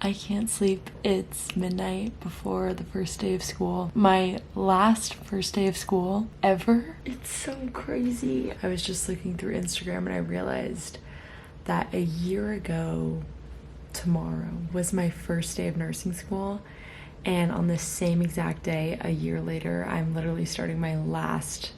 I can't sleep. It's midnight before the first day of school. My last first day of school ever. It's so crazy. I was just looking through Instagram and I realized that a year ago tomorrow was my first day of nursing school. And on the same exact day, a year later, I'm literally starting my last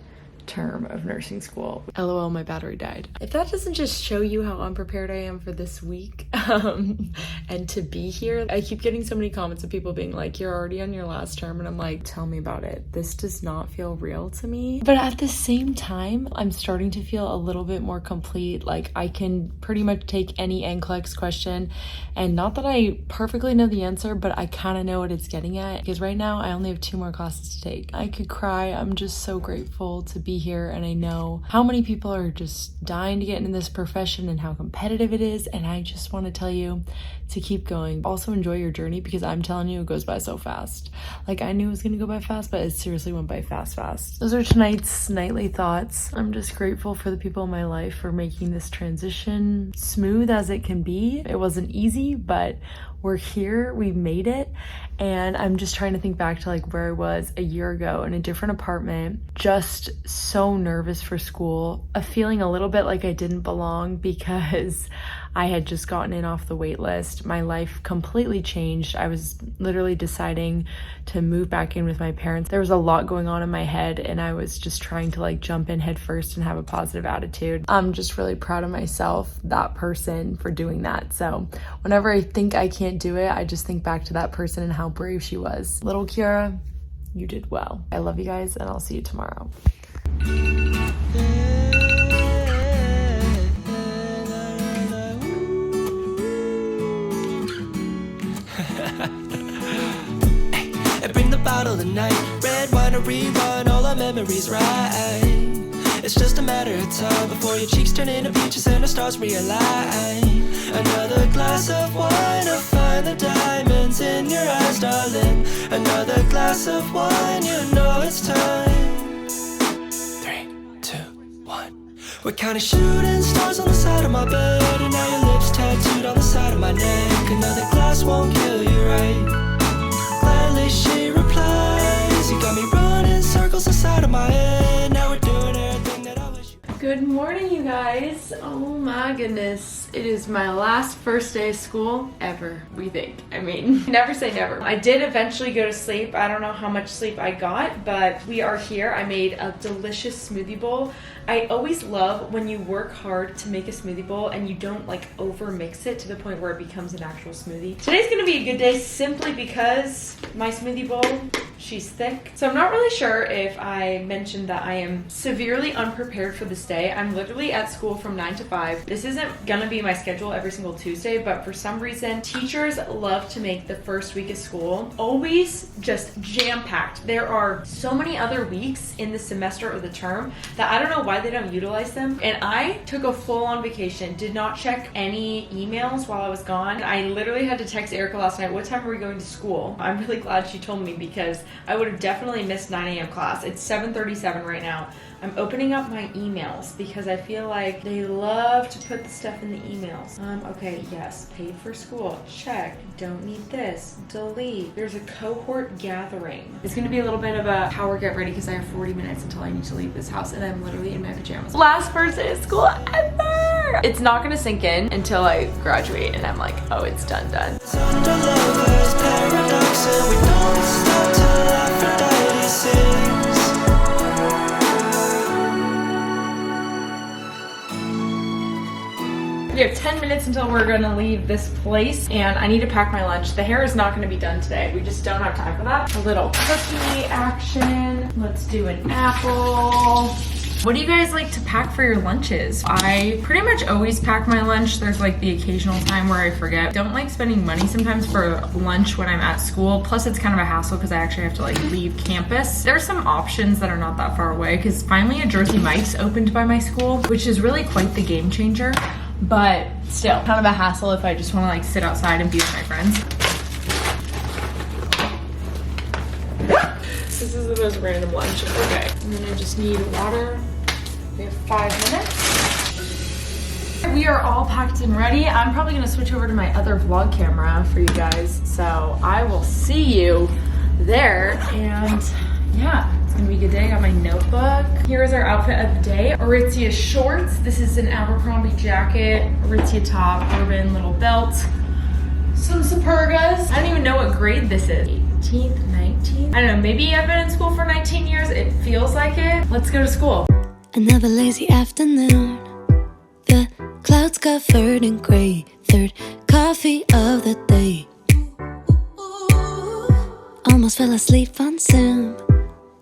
term of nursing school. LOL, my battery died. If that doesn't just show you how unprepared I am for this week and to be here, I keep getting so many comments of people being like, you're already on your last term, and I'm like, tell me about it. This does not feel real to me. But at the same time, I'm starting to feel a little bit more complete. Like I can pretty much take any NCLEX question, and not that I perfectly know the answer, but I kind of know what it's getting at, because right now I only have 2 more classes to take. I could cry. I'm just so grateful to be here, and I know how many people are just dying to get into this profession and how competitive it is, and I just want to tell you to keep going. Also enjoy your journey, because I'm telling you, it goes by so fast. Like I knew it was gonna go by fast, but it seriously went by fast. Those are tonight's nightly thoughts. I'm just grateful for the people in my life for making this transition smooth as it can be. It wasn't easy, but we're here, we made it. And I'm just trying to think back to like where I was a year ago in a different apartment, just so nervous for school, feeling a little bit like I didn't belong because I had just gotten in off the wait list. My life completely changed. I was literally deciding to move back in with my parents. There was a lot going on in my head, and I was just trying to like jump in head first and have a positive attitude. I'm just really proud of myself, that person, for doing that. So whenever I think I can't do it, I just think back to that person and how brave she was. Little Kiara, you did well. I love you guys, and I'll see you tomorrow. Bottle tonight, red wine to rerun all our memories right. It's just a matter of time before your cheeks turn into peaches and the stars realign. Another glass of wine to find the diamonds in your eyes, darling. Another glass of wine, you know it's time. 3, 2, 1. We're counting shooting stars on the side of my bed, and now your lips tattooed on the side of my neck. Another glass won't kill you, right? Gladly she replies, you got me running circles inside of my head. Now we're doing everything that I wish you. Good morning, you guys. Oh my goodness. It is my last first day of school ever, we think. I mean, never say never. I did eventually go to sleep. I don't know how much sleep I got, but we are here. I made a delicious smoothie bowl. I always love when you work hard to make a smoothie bowl and you don't like over mix it to the point where it becomes an actual smoothie. Today's gonna be a good day simply because my smoothie bowl, she's thick. So I'm not really sure if I mentioned that I am severely unprepared for this day. I'm literally at school from 9 to 5. This isn't gonna be my schedule every single Tuesday, but for some reason, teachers love to make the first week of school always just jam-packed. There are so many other weeks in the semester or the term that I don't know why they don't utilize them. And I took a full-on vacation, did not check any emails while I was gone. I literally had to text Erica last night, what time are we going to school? I'm really glad she told me, because I would have definitely missed 9 a.m. class. It's 7:37 right now. I'm opening up my emails because I feel like they love to put the stuff in the emails. Okay, yes, paid for school, check. Don't need this, delete. There's a cohort gathering. It's gonna be a little bit of a power get ready because I have 40 minutes until I need to leave this house, and I'm literally in my pajamas. Last first day of school ever! It's not gonna sink in until I graduate and I'm like, oh, it's done. We have 10 minutes until we're gonna leave this place, and I need to pack my lunch. The hair is not gonna be done today. We just don't have time for that. A little cookie action. Let's do an apple. What do you guys like to pack for your lunches? I pretty much always pack my lunch. There's like the occasional time where I forget. Don't like spending money sometimes for lunch when I'm at school. Plus it's kind of a hassle because I actually have to like leave campus. There's some options that are not that far away, because finally a Jersey Mike's opened by my school, which is really quite the game changer. But still, kind of a hassle if I just want to like sit outside and be with my friends. This is the most random lunch. Okay, and then I just need water. We have 5 minutes. we are all packed and ready. I'm probably gonna switch over to my other vlog camera for you guys. So I will see you there. And yeah, it's gonna be a good day. I got my notebook. Here is our outfit of the day. Aritzia shorts. This is an Abercrombie jacket. Aritzia top, urban little belt. Some Supergas. I don't even know what grade this is. 18th, 19th? I don't know, maybe I've been in school for 19 years. It feels like it. Let's go to school. Another lazy afternoon. The clouds covered in gray. Third coffee of the day. Almost fell asleep on Zoom.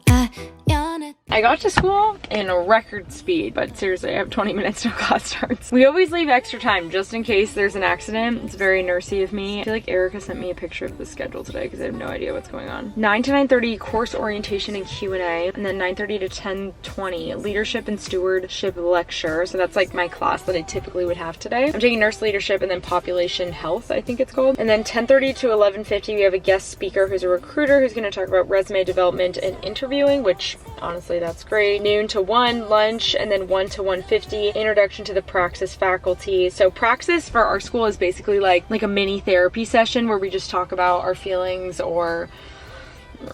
I yawned. I got to school in a record speed, but seriously, I have 20 minutes till class starts. We always leave extra time just in case there's an accident. It's very nursey of me. I feel like Erica sent me a picture of the schedule today because I have no idea what's going on. 9 to 9:30 course orientation and Q&A, and then 9:30 to 10:20 leadership and stewardship lecture. So that's like my class that I typically would have today. I'm taking nurse leadership and then population health, I think it's called. And then 10:30 to 11:50 we have a guest speaker who's a recruiter who's going to talk about resume development and interviewing, which honestly that's great. Noon to 1 lunch, and then 1 to 1:50 introduction to the praxis faculty. So praxis for our school is basically like a mini therapy session where we just talk about our feelings, or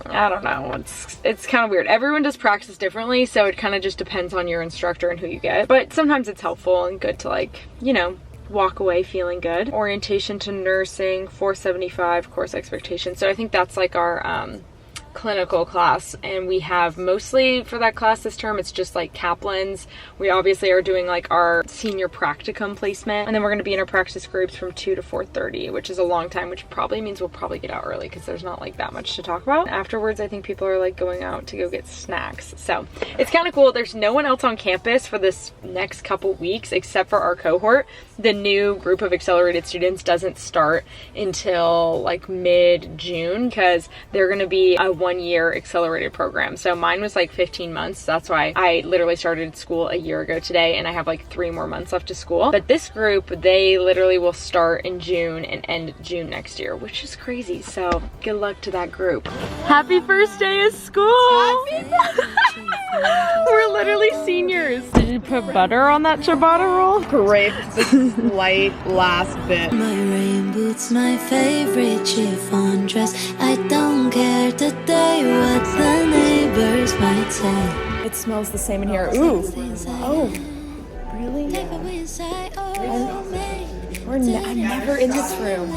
I don't know, it's kind of weird. Everyone does praxis differently, so it kind of just depends on your instructor and who you get, but sometimes it's helpful and good to, like, you know, walk away feeling good. Orientation to nursing, 475 course expectations. So I think that's like our clinical class, and we have mostly for that class this term it's just like Kaplans. We obviously are doing like our senior practicum placement, and then we're going to be in our practice groups from 2 to 4:30, which is a long time, which probably means we'll probably get out early because there's not like that much to talk about. Afterwards I think people are like going out to go get snacks, so it's kind of cool. There's no one else on campus for this next couple weeks except for our cohort. The new group of accelerated students doesn't start until like mid-June because they're going to be a 1-year accelerated program. So mine was like 15 months. That's why I literally started school a year ago today, and I have like 3 more months left to school. But this group, they literally will start in June and end June next year, which is crazy. So good luck to that group. Happy first day of school. We're literally seniors. Did you put butter on that ciabatta roll? Scrape the slight last bit. My rain boots, my favorite chiffon dress. I don't care today what the neighbors might say. It smells the same in here. Ooh. Oh, really? I'm never in this room.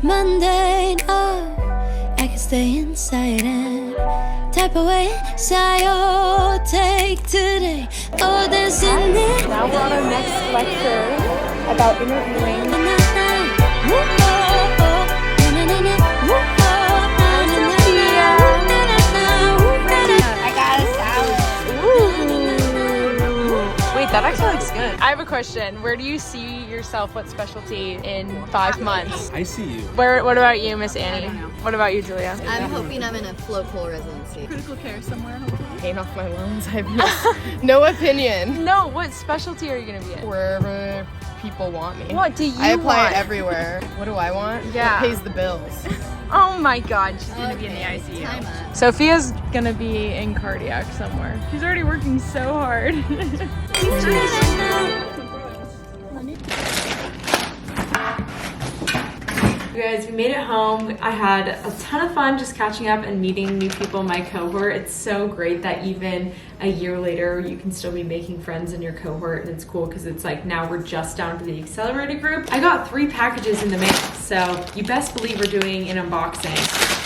Monday, oh, I can stay inside and type away. Sayo, take today. Oh, there's in it. Now we're on our next lecture about interviewing. That actually looks good. I have a question. Where do you see yourself? What specialty in 5 months? I see you. What about you, Miss Annie? What about you, Julia? I'm hoping I'm in a float pool residency. Critical care somewhere, hopefully. Paying off my loans. I have no opinion. No, what specialty are you gonna be in? Wherever people want me. What do you I apply want? everywhere. What do I want? Yeah. What pays the bills? Oh my god, she's gonna be in the ICU. Sophia's gonna be in cardiac somewhere. She's already working so hard. You guys, we made it home. I had a ton of fun just catching up and meeting new people in my cohort. It's so great that even a year later, you can still be making friends in your cohort, and it's cool because it's like now we're just down to the accelerated group. I got 3 packages in the mail, so you best believe we're doing an unboxing.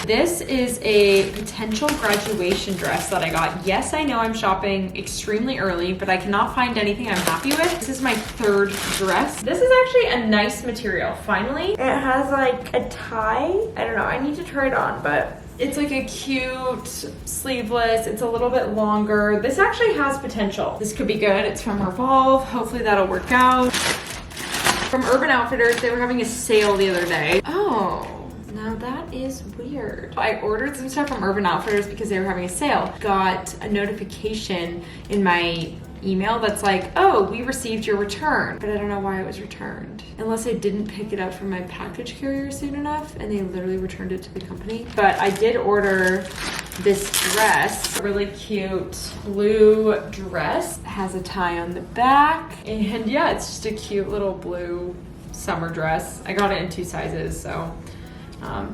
This is a potential graduation dress that I got. Yes, I know I'm shopping extremely early, but I cannot find anything I'm happy with. This is my 3rd dress. This is actually a nice material, finally. It has like a tie. I don't know, I need to try it on, but it's like a cute sleeveless. It's a little bit longer. This actually has potential. This could be good. It's from Revolve. Hopefully that'll work out. From Urban Outfitters, they were having a sale the other day. Oh. Now that is weird. I ordered some stuff from Urban Outfitters because they were having a sale. Got a notification in my email that's like, oh, we received your return, but I don't know why it was returned. Unless I didn't pick it up from my package carrier soon enough and they literally returned it to the company. But I did order this dress, a really cute blue dress. It has a tie on the back, and yeah, it's just a cute little blue summer dress. I got it in 2 sizes, so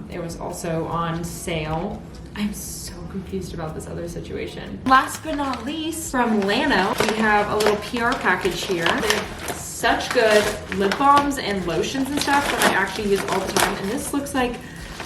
it was also on sale. I'm so confused about this other situation. Last but not least, from Lano, we have a little PR package here. They have such good lip balms and lotions and stuff that I actually use all the time, and this looks like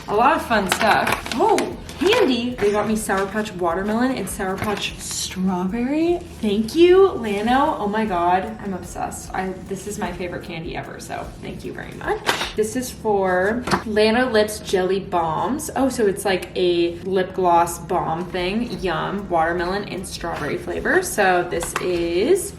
a lot of fun stuff. Oh, handy. They got me Sour Patch Watermelon and Sour Patch Strawberry. Thank you, Lano. Oh my God, I'm obsessed. This is my favorite candy ever, so thank you very much. This is for Lano Lips Jelly Balms. Oh, so it's like a lip gloss balm thing. Yum, watermelon and strawberry flavor. So this is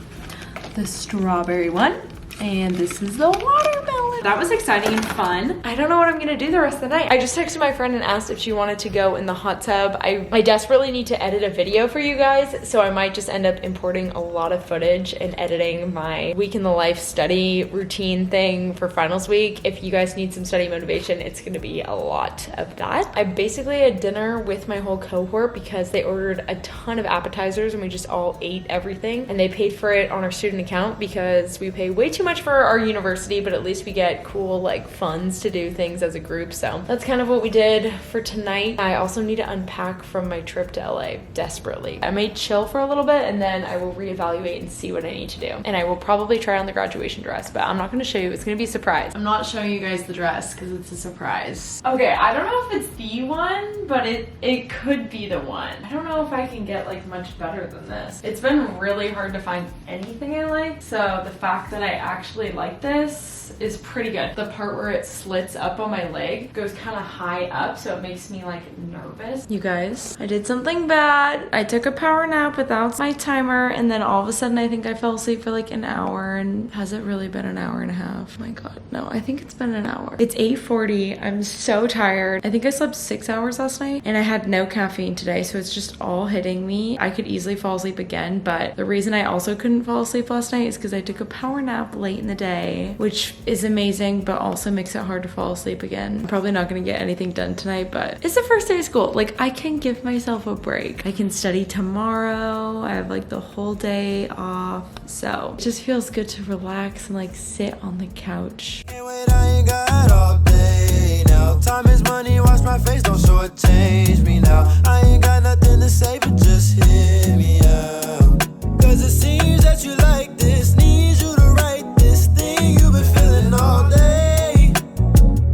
the strawberry one, and this is the watermelon. That was exciting and fun. I don't know what I'm gonna do the rest of the night. I just texted my friend and asked if she wanted to go in the hot tub. I desperately need to edit a video for you guys, so I might just end up importing a lot of footage and editing my week in the life study routine thing for finals week. If you guys need some study motivation, it's gonna be a lot of that. I basically had dinner with my whole cohort because they ordered a ton of appetizers and we just all ate everything, and they paid for it on our student account because we pay way too much for our university, but at least we get cool like funds to do things as a group. So that's kind of what we did for tonight. I also need to unpack from my trip to LA desperately. I may chill for a little bit and then I will reevaluate and see what I need to do. And I will probably try on the graduation dress, but I'm not going to show you. It's going to be a surprise. I'm not showing you guys the dress because it's a surprise. Okay, I don't know if it's the one, but it could be the one. I don't know if I can get like much better than this. It's been really hard to find anything I like, so the fact that I actually like this is pretty good. The part where it slits up on my leg goes kind of high up, so it makes me like nervous. You guys, I did something bad. I took a power nap without my timer, and then all of a sudden I think I fell asleep for like an hour, and has it really been an hour and a half? Oh my God, no, I think it's been an hour. It's 8:40. I'm so tired. I think I slept 6 hours last night, and I had no caffeine today, so it's just all hitting me. I could easily fall asleep again, but the reason I also couldn't fall asleep last night is because I took a power nap late in the day, which is amazing, but also makes it hard to fall asleep again. I'm probably not gonna get anything done tonight, but it's the first day of school. Like, I can give myself a break. I can study tomorrow. I have like the whole day off, so it just feels good to relax and like sit on the couch. Can't wait, I ain't got all day now. Time is money, watch my face, don't shortchange me now. I ain't got nothing to say, but just hear me out. Cause it seems that you like this, need you to write this thing you've been feeling all day.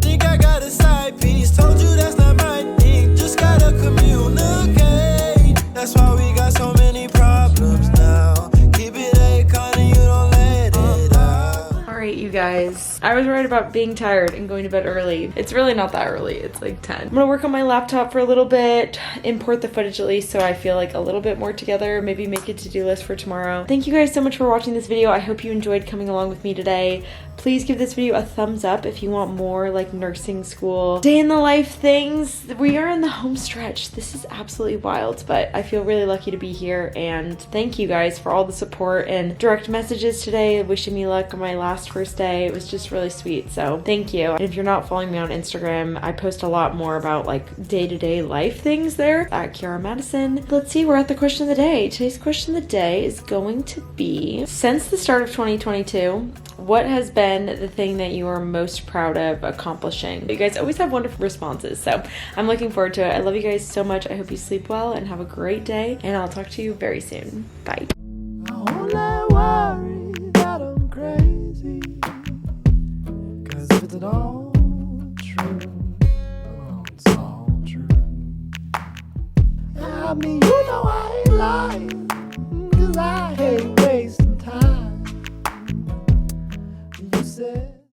Think I got a side piece, told you that's not my thing, just gotta communicate. That's why we got so many problems now. Keep it a kind and you don't let it out. Alright, you guys, I was right about being tired and going to bed early. It's really not that early, it's like 10. I'm gonna work on my laptop for a little bit, import the footage at least so I feel like a little bit more together, maybe make a to-do list for tomorrow. Thank you guys so much for watching this video. I hope you enjoyed coming along with me today. Please give this video a thumbs up if you want more like nursing school day in the life things. We are in the home stretch. This is absolutely wild, but I feel really lucky to be here, and thank you guys for all the support and direct messages today wishing me luck on my last first day. It was just really sweet, so thank you. And if you're not following me on Instagram, I post a lot more about like day-to-day life things there at Kiaramadisen. Let's see, we're at the question of the day. Today's question of the day is going to be, since the start of 2022, what has been the thing that you are most proud of accomplishing? You guys always have wonderful responses, so I'm looking forward to it. I love you guys so much. I hope you sleep well and have a great day, and I'll talk to you very soon. Bye. I only worry that I'm crazy, cause if it's all true, it's all true. I mean, you know I ain't lying, cause I hate